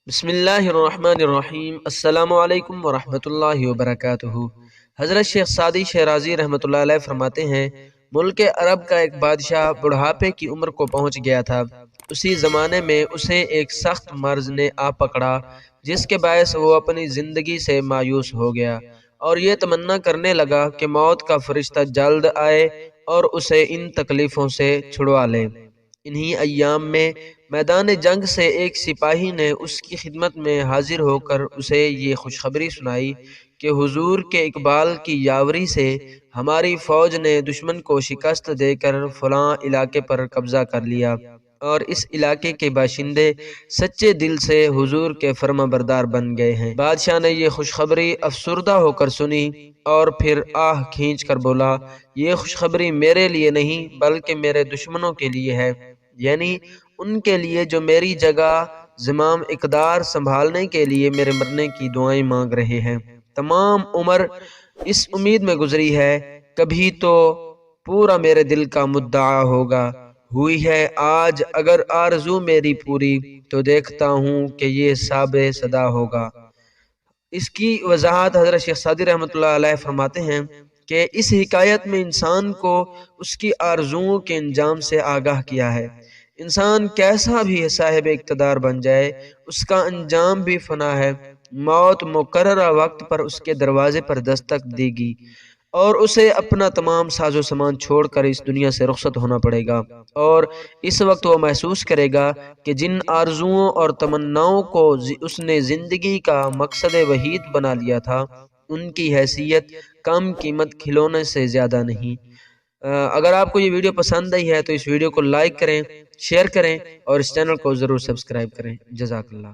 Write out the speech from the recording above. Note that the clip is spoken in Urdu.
بسم اللہ الرحمن الرحیم۔ السلام علیکم ورحمۃ اللہ وبرکاتہ۔ حضرت شیخ سعدی شیرازی رحمۃ اللہ علیہ فرماتے ہیں، ملک عرب کا ایک بادشاہ بڑھاپے کی عمر کو پہنچ گیا تھا۔ اسی زمانے میں اسے ایک سخت مرض نے آ پکڑا، جس کے باعث وہ اپنی زندگی سے مایوس ہو گیا اور یہ تمنا کرنے لگا کہ موت کا فرشتہ جلد آئے اور اسے ان تکلیفوں سے چھڑوا لے۔ انہی ایام میں میدان جنگ سے ایک سپاہی نے اس کی خدمت میں حاضر ہو کر اسے یہ خوشخبری سنائی کہ حضور کے اقبال کی یاوری سے ہماری فوج نے دشمن کو شکست دے کر فلاں علاقے پر قبضہ کر لیا اور اس علاقے کے باشندے سچے دل سے حضور کے فرما بردار بن گئے ہیں۔ بادشاہ نے یہ خوشخبری افسردہ ہو کر سنی اور پھر آہ کھینچ کر بولا، یہ خوشخبری میرے لیے نہیں بلکہ میرے دشمنوں کے لیے ہے، یعنی ان کے لیے جو میری جگہ زمام اقدار سنبھالنے کے لیے میرے مرنے کی دعائیں مانگ رہے ہیں۔ تمام عمر اس امید میں گزری ہے، کبھی تو پورا میرے دل کا مدعا ہوگا، ہوئی ہے آج اگر آرزو میری پوری، تو دیکھتا ہوں کہ یہ صاب صدا ہوگا۔ اس کی وضاحت حضرت شیخ سعدی رحمۃ اللہ علیہ فرماتے ہیں کہ اس حکایت میں انسان کو اس کی آرزوؤں کے انجام سے آگاہ کیا ہے۔ انسان کیسا بھی صاحب اقتدار بن جائے، اس کا انجام بھی فنا ہے۔ موت مقررہ وقت پر اس کے دروازے پر دستک دے گی اور اسے اپنا تمام ساز و سامان چھوڑ کر اس دنیا سے رخصت ہونا پڑے گا، اور اس وقت وہ محسوس کرے گا کہ جن آرزوؤں اور تمناؤں کو اس نے زندگی کا مقصد وحید بنا لیا تھا، ان کی حیثیت کم قیمت کھلونے سے زیادہ نہیں۔ اگر آپ کو یہ ویڈیو پسند آئی ہے تو اس ویڈیو کو لائک کریں، شیئر کریں اور اس چینل کو ضرور سبسکرائب کریں۔ جزاک اللہ۔